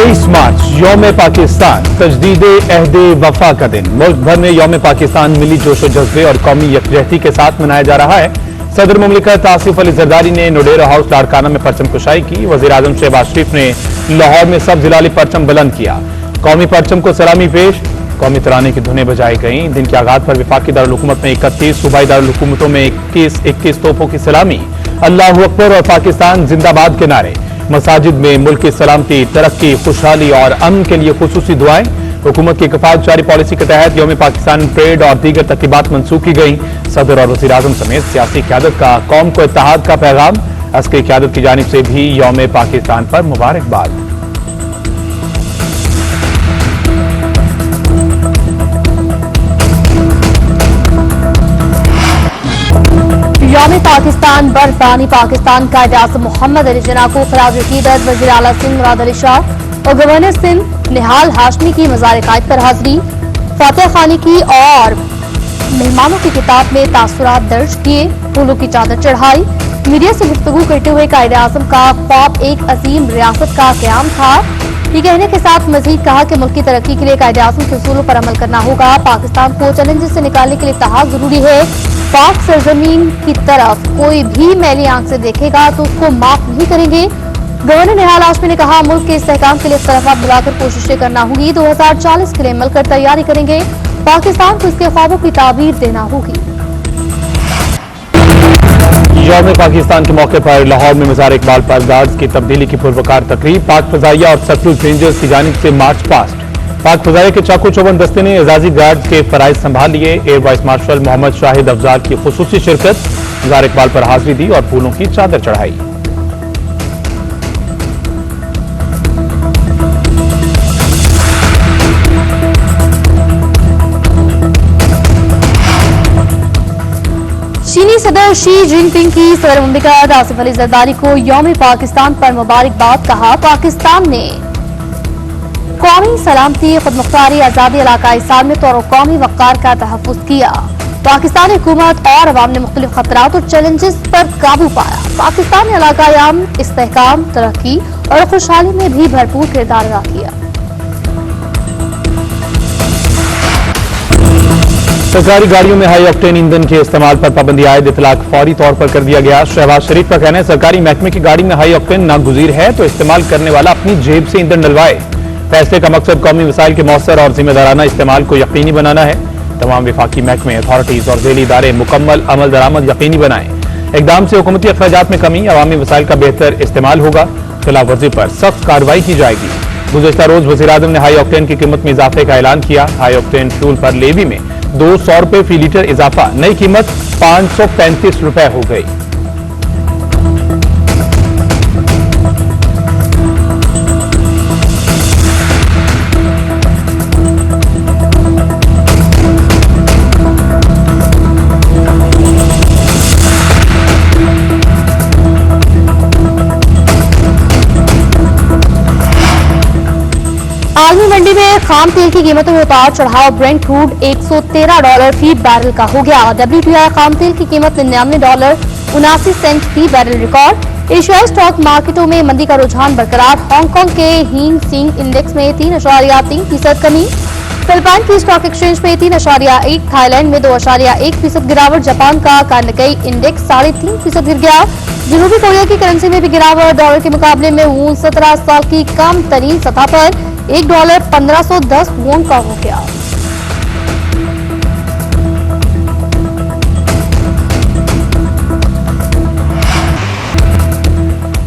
23 मार्च यौम पाकिस्तान तजदीदे अहदे वफा का दिन। मुल्क भर में यौम पाकिस्तान मिली जोशो जज्बे और कौमी यकजहती के साथ मनाया जा रहा है। सदर मुमलिकत आसिफ अली जरदारी ने नोडेरा हाउस लाड़काना में परचम कुशाई की। वजीर आजम शहबाज शरीफ ने लाहौर में सब जिलाली परचम बुलंद किया। कौमी परचम को सलामी पेश, कौमी तराने की धुनें बजाई गईं। दिन के आगाज पर वफाकी दारुल हुकूमत में 31, सूबाई दारुल हुकूमतों में 21 तोपों की सलामी, अल्लाहू अकबर और पाकिस्तान जिंदाबाद के नारे। मसाजिद में मुल्क की सलामती, तरक्की, खुशहाली और अमन के लिए खुसूसी दुआएं। हुकूमत की किफायत जारी पॉलिसी के तहत यौम पाकिस्तान परेड और दीगर तकरीबात मनसूख की गई। सदर और वज़ीर आज़म समेत सियासी क़यादत का कौम को इत्तेहाद का पैगाम। अस्करी क़यादत की जानिब से भी यौम पाकिस्तान पर मुबारकबाद। यौम पाकिस्तान बर्फानी पाकिस्तान कायद आज़म मोहम्मद अली जिन्ना को खराज अकीदत वज़ीर आला सिंध मुराद अली शाह और गवर्नर सिंध निहाल हाशमी की मज़ार कायद पर हाजिरी, फातिहा खानी की और मेहमानों की किताब में तासुरात दर्ज किए, फूलों की चादर चढ़ाई। मीडिया से गुफ्तगू करते हुए कायद आज़म का ख्वाब एक अजीम रियासत का क़याम था। ये कहने के साथ मजीद कहा कि मुल्क की तरक्की के लिए कायद आज़म के उसूलों पर अमल करना होगा। पाकिस्तान को चैलेंजेस से निकालने के लिए इत्तेहाद जरूरी है। पाक सरजमीन की तरफ कोई भी मैली आंख से देखेगा तो उसको माफ नहीं करेंगे। गवर्नर निहाल हाशमी ने कहा, मुल्क के इस्तेहकाम के लिए इख्तलाफात बुलाकर कोशिशें करना होगी। 2040 के लिए मिलकर तैयारी करेंगे। पाकिस्तान को इसके ख्वाबों की ताबीर देना होगी। यौम पाकिस्तान के मौके पर लाहौर में मज़ार इकबाल पर गार्ड्स की तब्दीली की पुरवकार तकरीब। पाक फजाइया और सतलुज रेंजर्स की जानिब से मार्च पास्ट। पाक फजाइया के चाकू चौबंद दस्ते ने एजाजी गार्ड्स के फराइज संभाल लिए। Air vice marshal Mohammad Shahid Afzal की खुसूसी शिरकत, मज़ार इकबाल पर हाजिरी दी और फूलों की चादर चढ़ाई। चीनी सदर शी जिनपिंग की सदर मुमलिकत आसिफ अली जरदारी को यौम पाकिस्तान पर मुबारकबाद। कहा, पाकिस्तान ने कौमी सलामती, खुदमुख्तारी, आजादी, इलाकाई सालमियत और कौमी वक़ार का तहफ़्फ़ुज़ किया। पाकिस्तानी हुकूमत और अवाम ने मुख्तलिफ खतरात और चैलेंजेस पर काबू पाया। पाकिस्तान ने इलाकाई अमन, इस्तेहकाम, तरक्की और खुशहाली में भी भरपूर किरदार अदा किया। सरकारी गाड़ियों में हाई ऑक्टेन ईंधन के इस्तेमाल पर पाबंदी आयद इतलाक फौरी तौर पर कर दिया गया। शहबाज शरीफ का कहना है, सरकारी महकमे की गाड़ी में हाई ऑक्टेन नागुज़ीर है तो इस्तेमाल करने वाला अपनी जेब से ईंधन डलवाए। फैसले का मकसद कौमी वसाइल के मौसर और जिम्मेदाराना इस्तेमाल को यकीनी बनाना है। तमाम विफाकी महकमे, अथॉरिटीज और ज़ेली इदारे मुकम्मल अमल दरामद यकीनी बनाएं। इक़दाम से हुकूमती अखराजात में कमी, अवामी वसाइल का बेहतर इस्तेमाल होगा। खिलाफ वर्जी पर सख्त कार्रवाई की जाएगी। गुज़श्ता रोज वज़ीर आज़म ने हाई ऑक्टेन की कीमत में इजाफे का ऐलान किया। हाई ऑक्टेन फ्यूल पर लेवी में 200 रुपए फी लीटर इजाफा, नई कीमत 535 रुपए हो गई। आलमी मंडी में खाम तेल की कीमतों में उतार चढ़ाव। ब्रेंट क्रूड $113 फी बैरल का हो गया। WTI खाम तेल की कीमत $99.79 फी बैरल रिकॉर्ड। एशियाई स्टॉक मार्केटों में मंदी का रुझान बरकरार। हांगकांग के हींग सिंह इंडेक्स में 3.3% कमी। फिलिपाइन की स्टॉक एक्सचेंज में 3.1, थाईलैंड में 2.1% गिरावट। जापान का कानकाई इंडेक्स 3.5% गिर गया। जनूबी कोरिया की करेंसी में भी गिरावट। डॉलर के मुकाबले में वून 17 साल की कम तरीन सतह पर $1 1510 वोन का हो गया।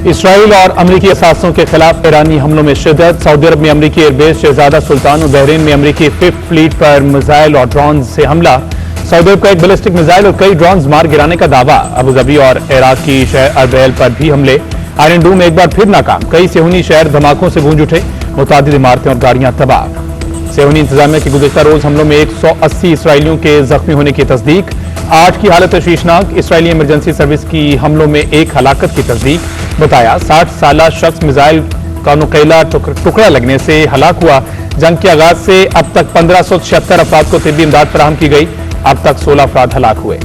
इसराइल और अमरीकी असासों के खिलाफ ईरानी हमलों में शिद्दत। सऊदी अरब में अमरीकी एयरबेस शहजादा सुल्तान और बहरीन में अमरीकी 5th फ्लीट पर मिसाइल और ड्रोन से हमला। सऊदी अरब का एक बैलिस्टिक मिसाइल और कई ड्रोन मार गिराने का दावा। अबू धाबी और इराक की शहर अर्बेल पर भी हमले। आयरन डूम एक बार फिर नाकाम। कई सेहूनी शहर धमाकों से गूंज उठे। मुतादिद इमारतें और गाड़ियां तबाह। सेहूनी इंतजामिया के गुज़श्ता रोज हमलों में 180 इसराइलियों के जख्मी होने की तस्दीक। 8 की हालत तशवीशनाक। इसराइली इमरजेंसी सर्विस की हमलों में 1 हलाकत की तस्दीक। बताया, 60 साला शख्स मिसाइल का नुकीला टुकड़ा लगने से हलाक हुआ। जंग के आगाज से अब तक 1576 अफराद को तिब्बी इमदाद फराहम की गई। अब तक 16 अफराद हलाक हुए।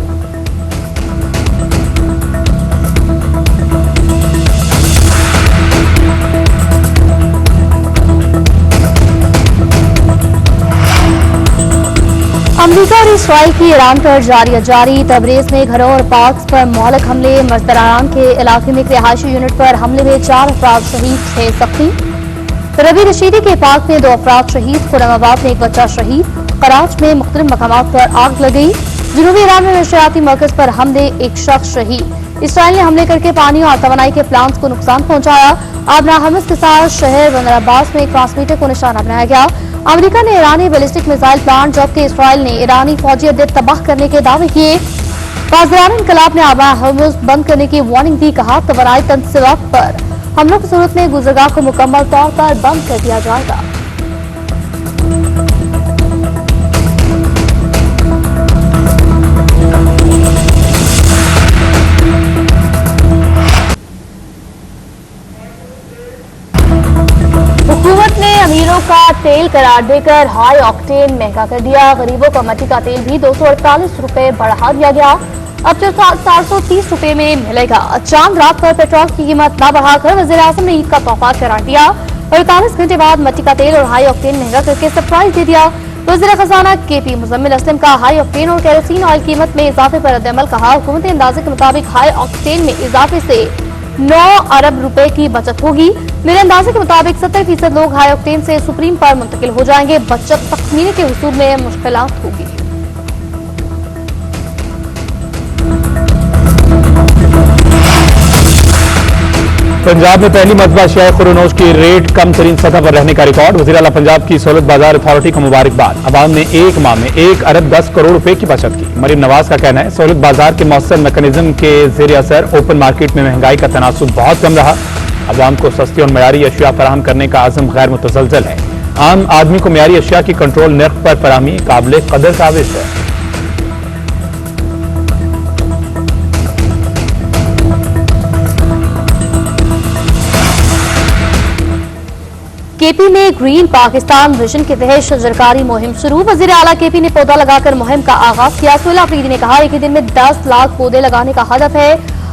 इसराइल की ईरान पर जारी तबरेज में घरों और पार्क्स पर मौलक हमले। मजदरान के इलाके में रिहायशी यूनिट पर हमले में 4 अफराद शहीद, 6 जख्मी। रबी रशीदी के पार्क में 2 अफराद शहीद, खुरमाबाद में 1 बच्चा शहीद। कराच में मुख्तलिफ मकामात पर आग लगी। जनूबी ईरान में नशरियाती मरकज पर हमले, 1 शख्स शहीद। इसराइल ने हमले करके पानी और तवानाई के प्लांट्स को नुकसान पहुंचाया। आबना हमस के साथ शहर बंदर अब्बास में एक ट्रांसमीटर को निशाना बनाया गया। अमेरिका ने ईरानी बैलिस्टिक मिसाइल प्लांट, जबकि इसराइल ने ईरानी फौजी अड्डे तबाह करने के दावे किए। पासदारान इनकलाब ने आबना हमस बंद करने की वार्निंग दी। कहा तवानाई तंसीबात पर हमलों की सूरत में गुजरगाह को मुकम्मल तौर पर बंद कर दिया जाएगा। हुकूमत ने अमीरों का तेल करार देकर हाई ऑक्टेन महंगा कर दिया। गरीबों का मट्टी का तेल भी 248 रुपए बढ़ा दिया गया। अब 430 रुपए में मिलेगा। चांद रात पर पेट्रोल की कीमत न बढ़ाकर वज़ीर-ए-आज़म ने ईद का तोहफा करार दिया। 48 घंटे बाद मट्टी का तेल और हाई ऑक्टेन महंगा करके सरप्राइज दे दिया। वज़ीर खजाना KP मुजम्मिल असलम का हाई ऑक्टेन और केरोसिन ऑयल कीमत में इजाफे पर रद्द-ए-अमल। कहा हुकूमती अंदाजे के मुताबिक हाई ऑक्टेन में इजाफे से 9 अरब रुपए की बचत होगी। मेरे अंदाजे के मुताबिक 70% लोग हाई ऑक्टेन से सुप्रीम पर मुंतकिल हो जाएंगे। बचत तखमीने के हुसूल में मुश्किलात होगी। पंजाब में पहली मरतबा शिया खुरोनोश की रेट कम तरीन सतह पर रहने का रिकॉर्ड। वज़ीर आला पंजाब की सहूलत बाजार अथॉरिटी को मुबारकबाद। अवाम ने 1 माह में 1 अरब 10 करोड़ रुपए की बचत की। मरीम नवाज का कहना है सहूलत बाजार के मौसर मैकेनिज्म के ज़ेर असर ओपन मार्केट में महंगाई का तनासुब बहुत कम रहा। अवाम को सस्ती और मयारी अशिया फराहम करने का आज़म गैर मुतसलसल है। आम आदमी को मयारी अशिया की कंट्रोल नर्ख पर फराहमी काबिल कदर साबित है। KP में ग्रीन पाकिस्तान विजन के तहत शजरकारी मुहिम शुरू। वज़ीर आला KP ने पौधा लगाकर मुहिम का आगाज किया। सोहेल अफरीदी ने कहा एक ही दिन में 10 लाख पौधे लगाने का हदफ है।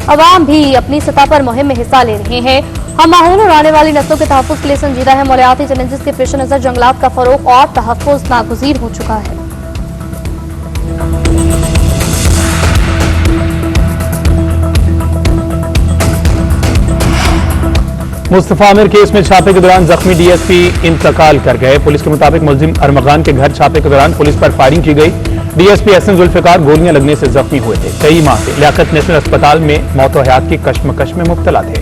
अवाम भी अपनी सतह पर मुहिम में हिस्सा ले रहे हैं। हम माहौल और आने वाली नस्लों के तहफ़्फ़ुज़ के लिए संजीदा है। मौलियाती चैलेंजेस के पेश नज़र जंगलात का फरोग और तहफ़्फ़ुज़ नागुज़ीर हो चुका है। मुस्तफा आमिर केस में छापे के दौरान जख्मी DSP इंतकाल कर गए। पुलिस के मुताबिक मुलजिम अरमगान के घर छापे के दौरान पुलिस पर फायरिंग की गई। DSP SM जुल्फ़िकार गोलियां लगने से जख्मी हुए थे। कई माह से लियाकत नेशनल अस्पताल में मौत और हयात की कश्मकश में मुब्तला थे।